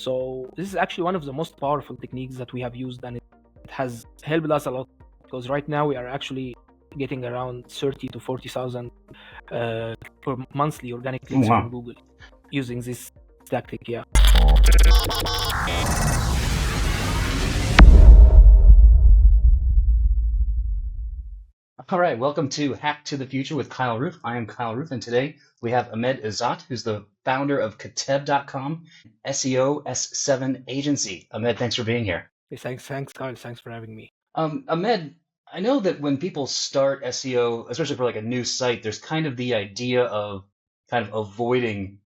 So this is actually one of the most powerful techniques that we have used, and it has helped us a lot, because right now we are actually getting around 30 to 40,000 per monthly organic clicks Wow. from Google using this tactic. Yeah. All right, welcome to Hack to the Future with Kyle Roof. I am Kyle Roof, and today we have Ahmed Ezat, who's the founder of Katteb.com, SEO S7 agency. Ahmed, thanks for being here. Thanks, Kyle. Thanks for having me. Ahmed, I know that when people start SEO, especially for like a new site, there's kind of the idea of kind of avoiding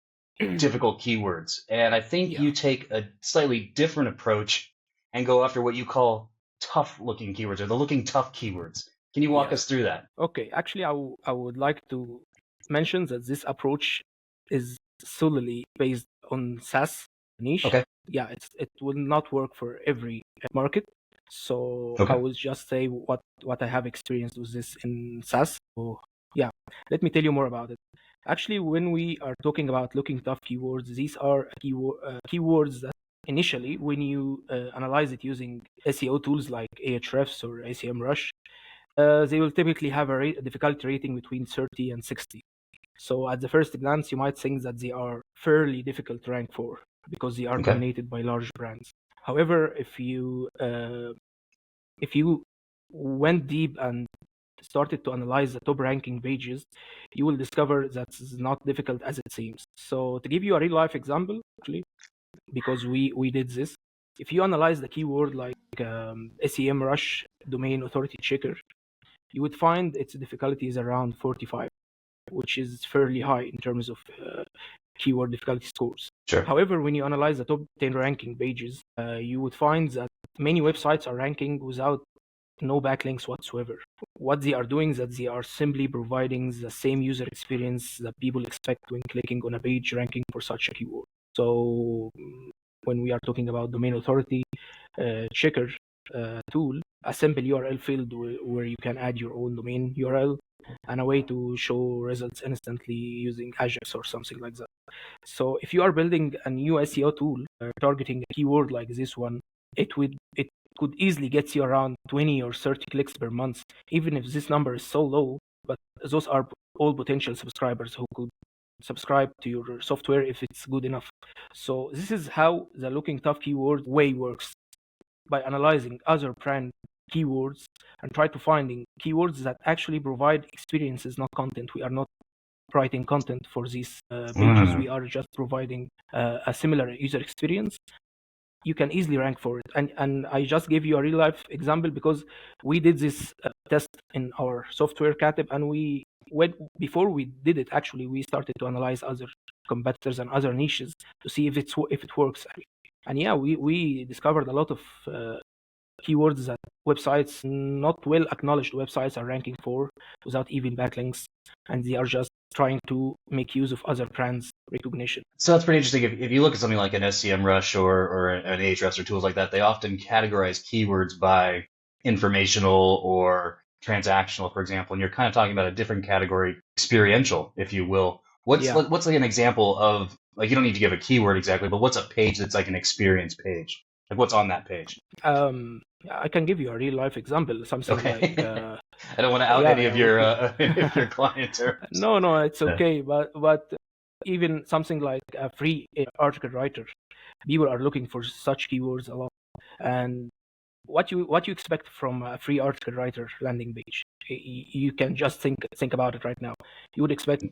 difficult keywords. And I think Yeah. you take a slightly different approach and go after what you call tough looking keywords, or the looking tough keywords. Can you walk Yeah. us through that? Okay. Actually, I would like to mention that this approach is solely based on SaaS niche. Okay. Yeah, it will not work for every market. So Okay. I will just say what I have experienced with this in SaaS. So yeah, let me tell you more about it. Actually, when we are talking about looking tough keywords, these are keywords that initially, when you analyze it using SEO tools like Ahrefs or SEMrush, they will typically have a difficulty rating between 30 and 60. So at the first glance, you might think that they are fairly difficult to rank for because they are Okay. dominated by large brands. However, if you went deep and started to analyze the top ranking pages, you will discover that it's not difficult as it seems. So to give you a real life example, actually, because we did this, if you analyze the keyword like SEMrush domain authority checker, you would find its difficulty is around 45, which is fairly high in terms of keyword difficulty scores. Sure. However, when you analyze the top 10 ranking pages, you would find that many websites are ranking without no backlinks whatsoever. What they are doing is that they are simply providing the same user experience that people expect when clicking on a page ranking for such a keyword. So when we are talking about domain authority checker tool, a simple URL field where you can add your own domain URL and a way to show results instantly using Ajax or something like that. So if you are building a new SEO tool targeting a keyword like this one, it could easily get you around 20 or 30 clicks per month, even if this number is so low. But those are all potential subscribers who could subscribe to your software if it's good enough. So this is how the looking tough keyword way works, by analyzing other brand keywords and try to finding keywords that actually provide experiences, not content. We are not writing content for these pages. We are just providing a similar user experience. You can easily rank for it. And I just gave you a real life example because we did this test in our software Katteb, and before we did it, actually, we started to analyze other competitors and other niches to see if it works. And yeah, we discovered a lot of keywords that websites, not well acknowledged websites, are ranking for without even backlinks, and they are just trying to make use of other brands' recognition. So that's pretty interesting. If you look at something like an SEMrush or an Ahrefs or tools like that, they often categorize keywords by informational or transactional, for example, and you're kind of talking about a different category, experiential, if you will. What's like an example of, like, you don't need to give a keyword exactly, but what's a page that's like an experience page? Like, what's on that page? I can give you a real life example. Something like I don't want to out any of your clients. No, it's okay. But even something like a free article writer, people are looking for such keywords a lot. And what you expect from a free article writer landing page? You can just think about it right now. You would expect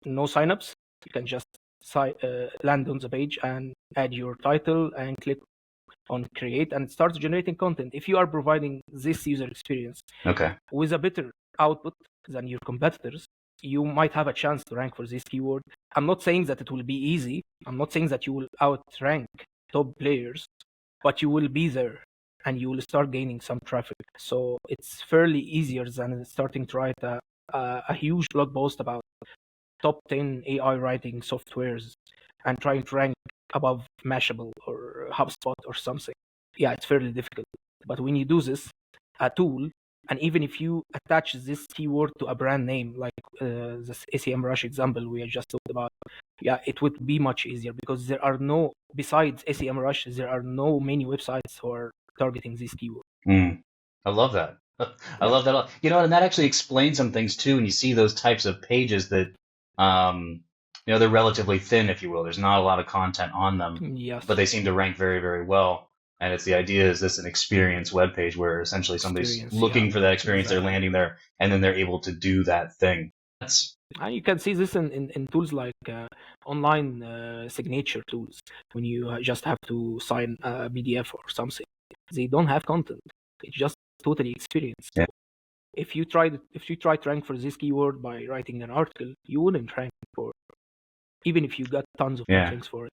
no signups. You can just land on the page and add your title and click on create, and it starts generating content. If you are providing this user experience with a better output than your competitors, you might have a chance to rank for this keyword. I'm not saying that it will be easy. I'm not saying that you will outrank top players, but you will be there and you will start gaining some traffic. So it's fairly easier than starting to write a huge blog post about top 10 AI writing softwares and trying to rank above Mashable or HubSpot or something. Yeah, it's fairly difficult. But when you do this, a tool, and even if you attach this keyword to a brand name, like the SEMrush example we just talked about, it would be much easier because there are no, besides SEMrush, there are no many websites who are targeting this keyword. I love that. I Yeah, love that a lot. And that actually explains some things too. When you see those types of pages that, they're relatively thin, if you will. There's not a lot of content on them, but yes, they seem to rank very, very well. And it's the idea, is this an experience web page where essentially somebody's experience. Yeah, looking for that experience, they're exactly. landing there, and then they're able to do that thing. That's And you can see this in tools like online signature tools. When you just have to sign a PDF or something, they don't have content. It's just totally experience. yeah, So if you try to rank for this keyword by writing an article, you wouldn't rank for, even if you got tons of yeah. backlinks for it,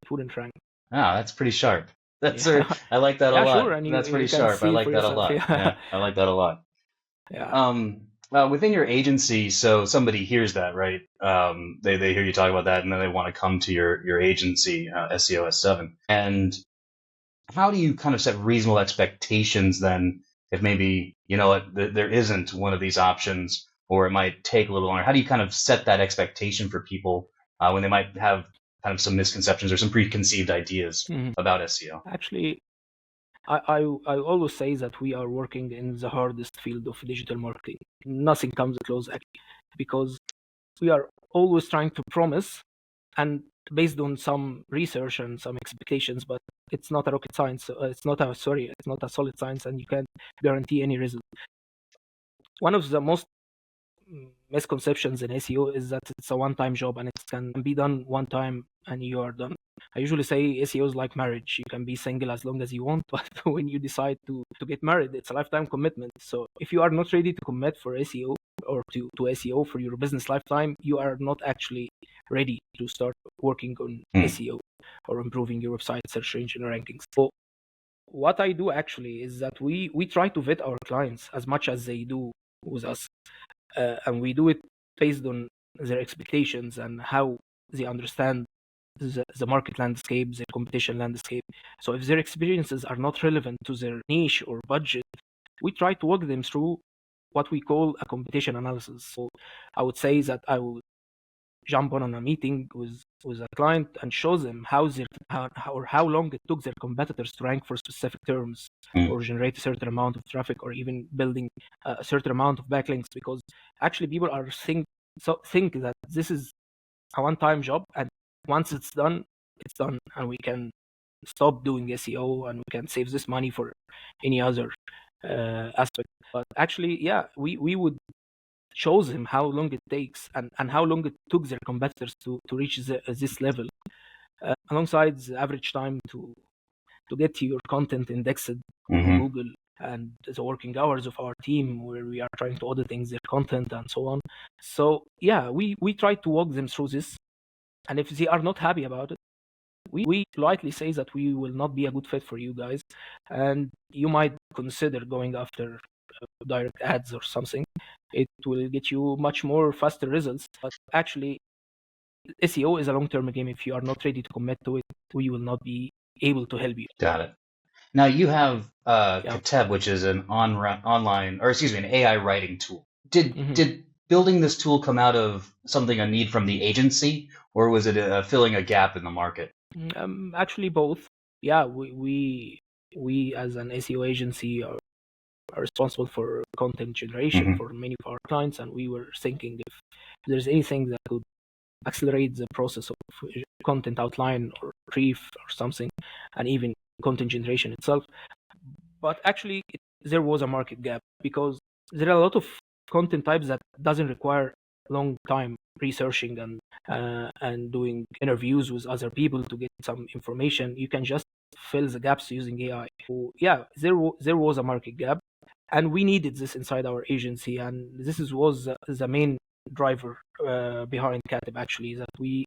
it wouldn't rank. Ah, that's pretty sharp. That's Yeah, I like that a yeah, sure, lot. and you That's pretty you can sharp. I see like for that a yourself. lot. Yeah, Yeah, I like that a lot. yeah. Within your agency, so somebody hears that, right? They hear you talk about that, and then they want to come to your agency, SEO S7. And how do you kind of set reasonable expectations then, if maybe there isn't one of these options, or it might take a little longer? How do you kind of set that expectation for people when they might have kind of some misconceptions or some preconceived ideas Mhm. about SEO? Actually, I always say that we are working in the hardest field of digital marketing. Nothing comes close, actually, because we are always trying to promise, and based on some research and some expectations, but it's not a rocket science. It's not a solid science, and you can't guarantee any result. One of the most misconceptions in SEO is that it's a one-time job and it can be done one time and you are done. I usually say SEO is like marriage. You can be single as long as you want, but when you decide to get married, it's a lifetime commitment. So if you are not ready to commit for SEO or to SEO for your business lifetime, you are not actually ready to start working on Hmm. SEO or improving your website search engine rankings. So what I do actually is that we try to vet our clients as much as they do with us, and we do it based on their expectations and how they understand the market landscape, the competition landscape. So if their experiences are not relevant to their niche or budget, we try to walk them through what we call a competition analysis. So I would say that I will jump on a meeting with a client and show them how long it took their competitors to rank for specific terms Hmm. or generate a certain amount of traffic or even building a certain amount of backlinks, because actually people are think that this is a one-time job, and once it's done and we can stop doing SEO and we can save this money for any other aspect. But actually, yeah, we would shows him how long it takes and how long it took their competitors to reach this level, alongside the average time to get your content indexed on Hmm. Google, and the working hours of our team where we are trying to auditing their content and so on. So yeah, we try to walk them through this, and if they are not happy about it, we politely say that we will not be a good fit for you guys, and you might consider going after direct ads or something. It will get you much more faster results. But actually, SEO is a long-term game. If you are not ready to commit to it, we will not be able to help you. Got it. Now you have Yeah. Katteb, which is an online, or excuse me, an AI writing tool. Did hmm did building this tool come out of something, a need from the agency, or was it filling a gap in the market? Actually, both. Yeah, we as an SEO agency are responsible for content generation Hmm. for many of our clients, and we were thinking if there's anything that could accelerate the process of content outline or brief or something, and even content generation itself. But actually, there was a market gap because there are a lot of content types that doesn't require long time researching and doing interviews with other people to get some information. You can just fill the gaps using AI. So yeah, there was a market gap, and we needed this inside our agency, and was the main driver behind Katteb, actually, that we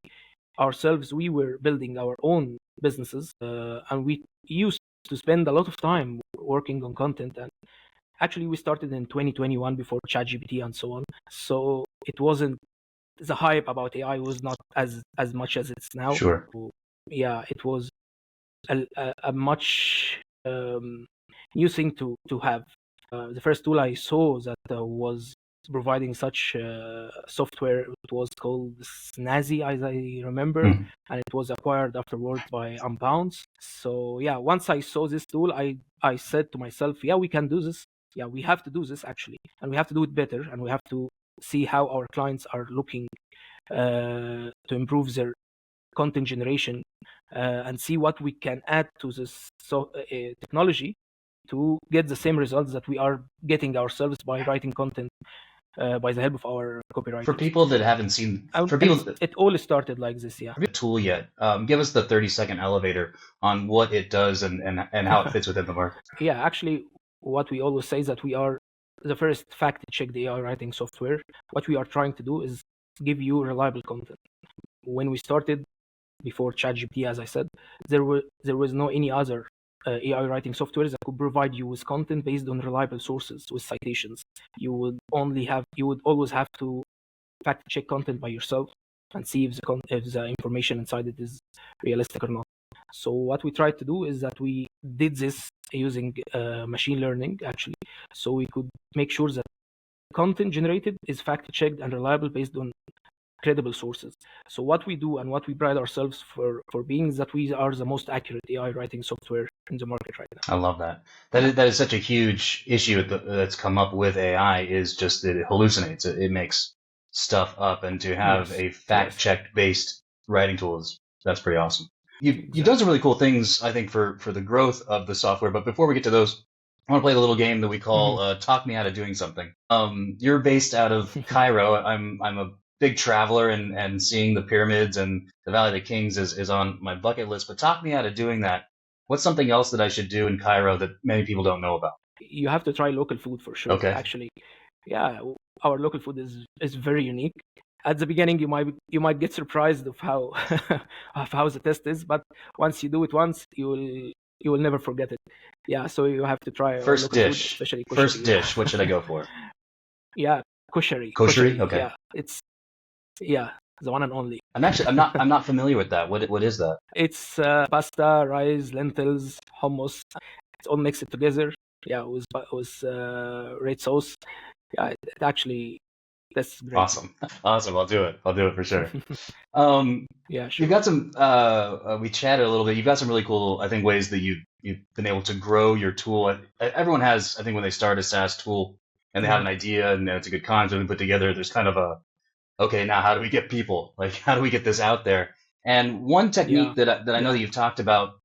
were building our own businesses, and we used to spend a lot of time working on content. And actually, we started in 2021 before ChatGPT and so on. So it wasn't, the hype about AI was not as much as it's now. Sure. So, yeah, it was a much new thing to have. The first tool I saw that was providing such software. It was called Snazzy, as I remember, Mhm. and it was acquired afterwards by Unbounce. So yeah, once I saw this tool, I said to myself, yeah, we can do this. Yeah, we have to do this actually, and we have to do it better, and we have to see how our clients are looking to improve their content generation, and see what we can add to this technology to get the same results that we are getting ourselves by writing content by the help of our For copywriters. people that haven't seen, for And people that it all started like this, yeah. haven't tool yet, give us the 30-second elevator on what it does and how it fits within the market. Yeah, actually, what we always say is that we are the first fact-checked AI writing software. What we are trying to do is give you reliable content. When we started, before ChatGPT, as I said, there was no any other AI writing software that could provide you with content based on reliable sources with citations. You would always have to fact check content by yourself and see if the information inside it is realistic or not. So what we tried to do is that we did this using machine learning actually, so we could make sure that content generated is fact checked and reliable based on credible sources. So what we do and what we pride ourselves for being is that we are the most accurate AI writing software in the market right now. I love that. Yeah. That is such a huge issue that's come up with AI, is just that it hallucinates. It makes stuff up, and to have Yes. a fact check based writing tool that's pretty awesome. You've done Exactly. some really cool things, I think, for the growth of the software. But before we get to those, I want to play the little game that we call Talk Me Out of Doing Something. You're based out of Cairo. I'm a big traveler, and seeing the pyramids and the Valley of the Kings is on my bucket list. But talk me out of doing that. What's something else that I should do in Cairo that many people don't know about? You have to try local food for sure. Okay. Actually, yeah, our local food is very unique. At the beginning, you might get surprised of how of how the test is, but once you do it once, you will never forget it. Yeah, so you have to try our First local food, dish. especially First kushari. dish. What should I go for? Yeah, kushari, Koshery? Okay. Yeah, yeah, the one and only. I'm not familiar with that. What is that? It's pasta, rice, lentils, hummus. It's all mixed together. Yeah, with red sauce. Yeah, it actually tastes great. Awesome. Awesome. I'll do it. I'll do it for sure. Yeah, You've sure. got some, we chatted a little bit. You've got some really cool, I think, ways that you've been able to grow your tool. Everyone has, I think, when they start a SaaS tool and they have an idea and it's a good concept and put together, there's kind of okay, now how do we get people? Like, how do we get this out there? And one Yeah, technique that I know that yeah. you've talked about,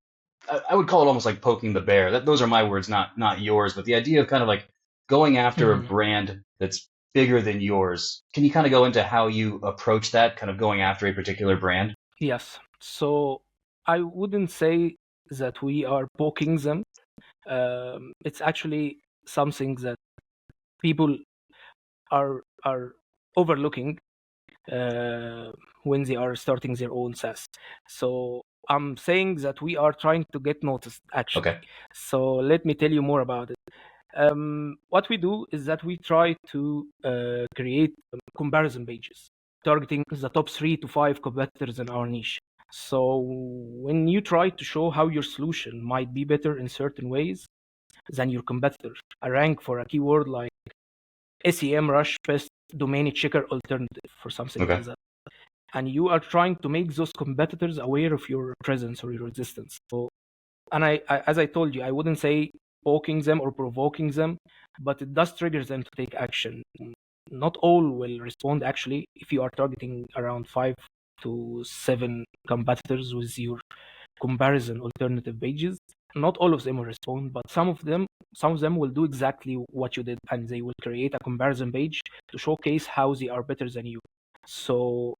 I would call it almost like poking the bear. Those are my words, not yours. But the idea of kind of like going after a brand that's bigger than yours. Can you kind of go into how you approach that, kind of going after a particular brand? Yes. So I wouldn't say that we are poking them. It's actually something that people are overlooking when they are starting their own SaaS. So I'm saying that we are trying to get noticed actually. Okay. So let me tell you more about it. What we do is that we try to create comparison pages targeting the top 3 to 5 competitors in our niche. So when you try to show how your solution might be better in certain ways than your competitor, a rank for a keyword like SEM rush best domain checker alternative for something Okay. like that, and you are trying to make those competitors aware of your presence or your existence. So, and as I told you, I wouldn't say poking them or provoking them, but it does trigger them to take action. Not all will respond actually. If you are targeting around 5 to 7 competitors with your comparison alternative pages, not all of them will respond, but some of them will do exactly what you did, and they will create a comparison page to showcase how they are better than you. So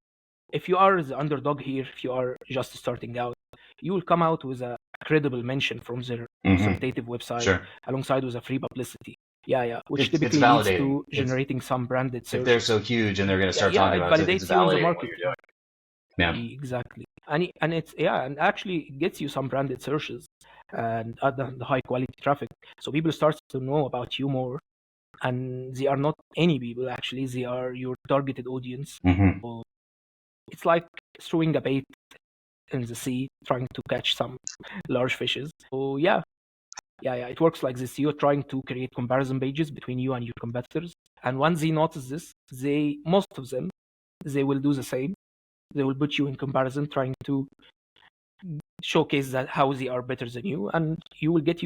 if you are the underdog here, if you are just starting out, you will come out with a credible mention from their authoritative website Sure. alongside with a free publicity. Yeah, which It's typically leads validating. to generating some branded If they're searches. so huge and they're going to start Yeah, talking it about it, it's validates you in the validating what market. you're doing. Yeah. Exactly. And it's and actually it gets you some branded searches and the high quality traffic. So people start to know about you more, and they are not any people actually, they are your targeted audience. So it's like throwing a bait in the sea, trying to catch some large fishes. So yeah, it works like this. You're trying to create comparison pages between you and your competitors, And once they notice this, most of them, they will do the same. They will put you in comparison, trying to showcase that how they are better than you, and you will get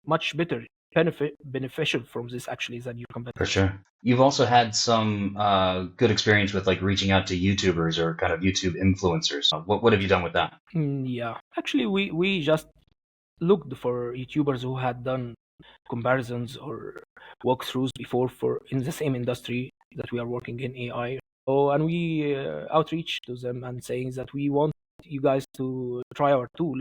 much better beneficial from this actually than your competitors. For sure. You've also had some good experience with like reaching out to YouTubers or kind of YouTube influencers. What have you done with that? Yeah, actually, we just looked for YouTubers who had done comparisons or walkthroughs before for in the same industry that we are working in, AI. Oh, and we outreach to them and saying that we want you guys to try our tool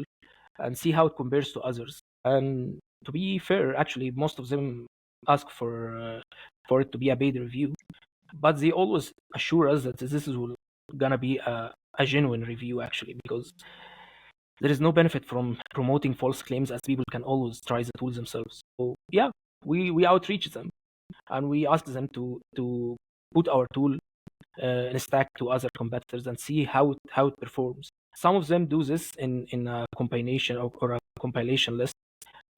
and see how it compares to others. And to be fair, actually, most of them ask for it to be a paid review, but they always assure us that this is gonna be a genuine review actually, because there is no benefit from promoting false claims, as people can always try the tools themselves. So yeah, we outreach them and we ask them to put our tool in a stack to other competitors and see how it performs. Some of them do this in a compilation or a compilation list,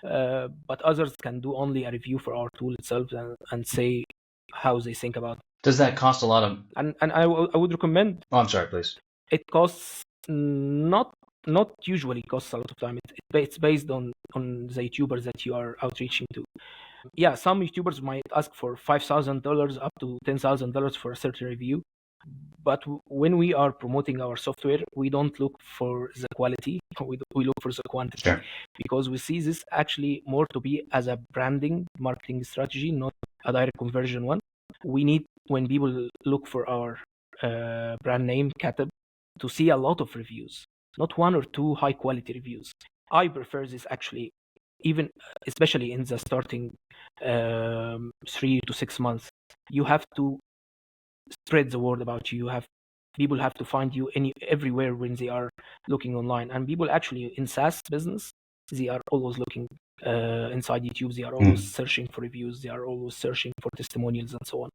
but others can do only a review for our tool itself and say how they think about it. Does that cost a lot of? And I would recommend. Oh, I'm sorry, please. It costs not usually costs a lot of time. It's based on the YouTubers that you are outreaching to. Yeah, some YouTubers might ask for $5,000 up to $10,000 for a certain review. But when we are promoting our software, we don't look for the quality, we look for the quantity. Sure. Because we see this actually more to be as a branding marketing strategy, not a direct conversion one. We need, when people look for our brand name, Katteb, to see a lot of reviews, not one or two high quality reviews. I prefer this actually, even especially in the starting 3 to 6 months. You have to spread the word about you. People have to find you everywhere when they are looking online. And people actually in SaaS business, they are always looking inside YouTube. They are always searching for reviews. They are always searching for testimonials and so on.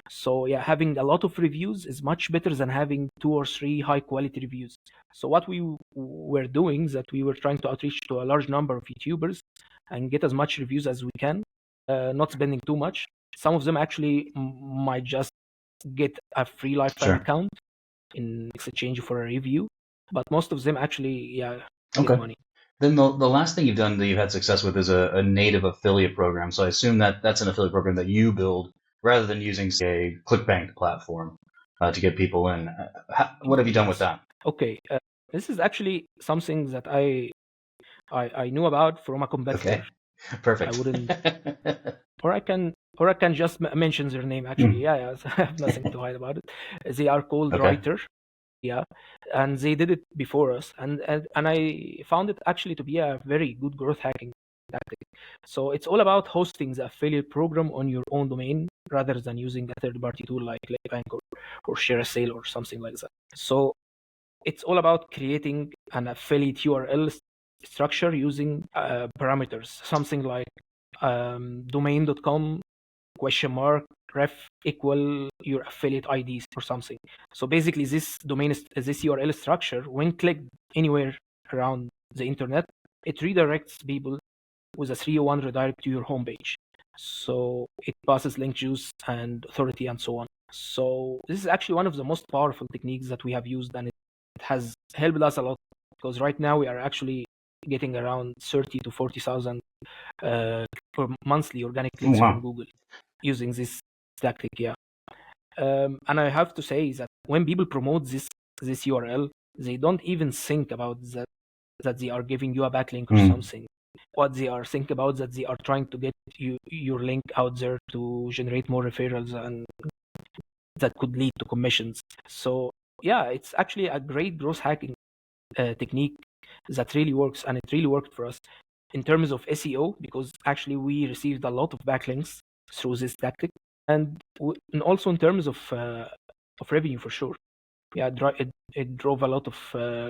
So yeah, having a lot of reviews is much better than having 2 or 3 high quality reviews. So what we were doing is that we were trying to outreach to a large number of YouTubers and get as much reviews as we can, not spending too much. Some of them actually might just get a free lifetime account in exchange for a review, but most of them actually get money. Then the last thing you've done that you've had success with is a native affiliate program. So I assume that that's an affiliate program that you build rather than using, say, a ClickBank platform to get people in. What have you done with that? Okay, this is actually something that I knew about from a competitor. Okay, perfect. I wouldn't, or I can just mention their name actually. Yeah, I have nothing to hide about it. They are called Writer. Yeah, and they did it before us, and I found it actually to be a very good growth hacking tactic. So it's all about hosting the affiliate program on your own domain rather than using a third-party tool like ClickBank or ShareASale or something like that. So it's all about creating an affiliate URL structure using parameters, something like domain.com $ref equal your affiliate IDs or something. So basically this this URL structure, when clicked anywhere around the internet, it redirects people with a 301 redirect to your homepage. So it passes link juice and authority and so on. So this is actually one of the most powerful techniques that we have used, and it has helped us a lot, because right now we are actually getting around 30 to 40,000 for monthly organic clicks from Google using this tactic. And I have to say that when people promote this URL, they don't even think about that they are giving you a backlink or something. What they are thinking about that they are trying to get your link out there to generate more referrals, and that could lead to commissions. So yeah, it's actually a great growth hacking technique that really works, and it really worked for us in terms of SEO, because actually we received a lot of backlinks through this tactic, and also in terms of revenue for sure. Yeah, it drove a lot of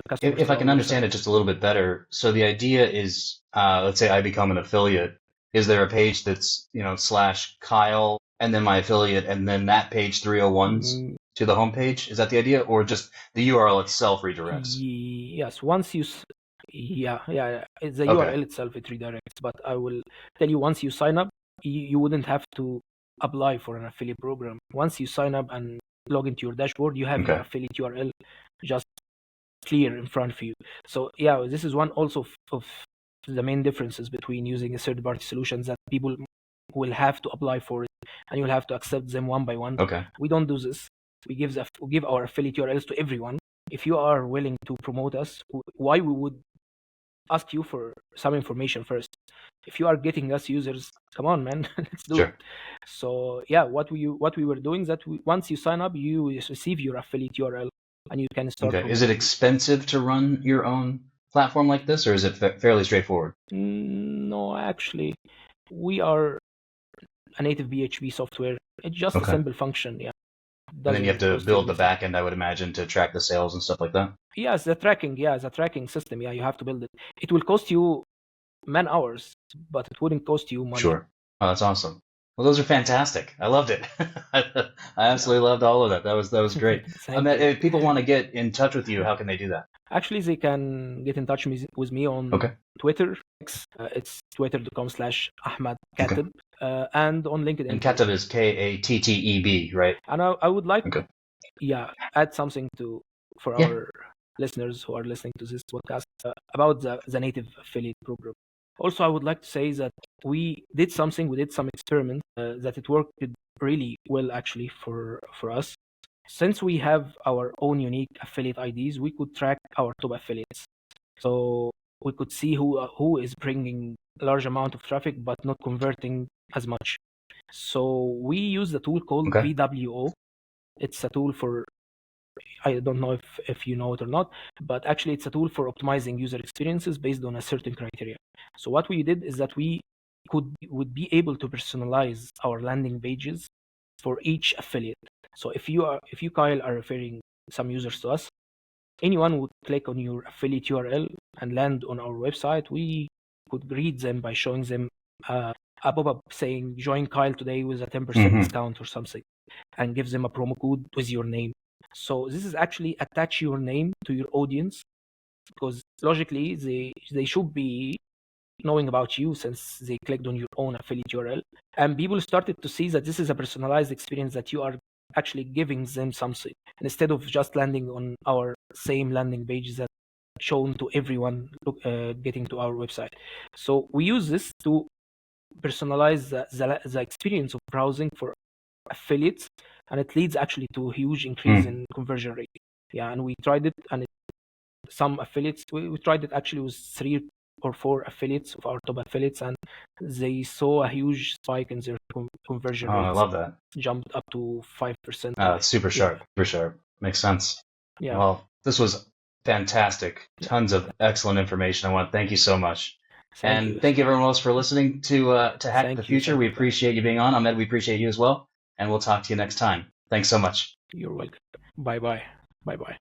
customers. If I can understand it just a little bit better, so the idea is, let's say I become an affiliate. Is there a page that's /Kyle and then my affiliate and then that page 301s to the homepage? Is that the idea, or just the URL itself redirects? Yes, once you it's the URL itself, it redirects. But I will tell you, once you sign up, you wouldn't have to apply for an affiliate program. Once you sign up and log into your dashboard, you have your Okay. affiliate URL just clear in front of you. So yeah, this is one also of the main differences between using a third-party solutions, that people will have to apply for it and you'll have to accept them one by one. Okay. We don't do this. We give our affiliate URLs to everyone. If you are willing to promote us, why we would ask you for some information first? If you are getting us users, come on, man, let's do it. So yeah, what we were doing is that once you sign up, you receive your affiliate URL and you can start. Okay. Is it expensive to run your own platform like this, or is it fairly straightforward? No, actually, we are a native PHP software. It's just a simple function. Yeah. And then you have to build the backend, I would imagine, to track the sales and stuff like that. Yes, the tracking system. Yeah, you have to build it. It will cost you man hours, but it wouldn't cost you money. Sure. Oh, that's awesome. Well, those are fantastic. I loved it. I absolutely loved all of that. That was great. If people want to get in touch with you, how can they do that? Actually, they can get in touch with me on Twitter. It's twitter.com/Ahmed Katteb, and on LinkedIn. And Katteb is Katteb, right? And I would like add something for our listeners who are listening to this podcast about the native affiliate program. Also, I would like to say that we did some experiment that it worked really well actually for us. Since we have our own unique affiliate IDs, we could track our top affiliates. So we could see who is bringing a large amount of traffic but not converting as much. So we use the tool called VWO. It's a tool for, I don't know if you know it or not, but actually it's a tool for optimizing user experiences based on a certain criteria. So what we did is that we would be able to personalize our landing pages for each affiliate. So if you, Kyle, are referring some users to us, anyone would click on your affiliate URL and land on our website. We could greet them by showing them a pop-up saying join Kyle today with a 10% discount or something, and give them a promo code with your name. So this is actually attach your name to your audience, because logically they should be knowing about you since they clicked on your own affiliate URL. And people started to see that this is a personalized experience, that you are actually giving them something instead of just landing on our same landing pages that shown to everyone getting to our website. So we use this to personalize the experience of browsing for affiliates, and it leads actually to a huge increase in conversion rate. Yeah, and we tried it, and some affiliates, we tried it actually with 3 or 4 affiliates of our top affiliates, and they saw a huge spike in their conversion rates. I love that. Jumped up to 5%. It's super sharp. Super sharp. Makes sense. Yeah. Well, this was fantastic. Tons of excellent information. I want to thank you so much. Thank you everyone else for listening to Hack the Future. We appreciate you being on. Ahmed, we appreciate you as well. And we'll talk to you next time. Thanks so much. You're welcome. Bye-bye. Bye-bye.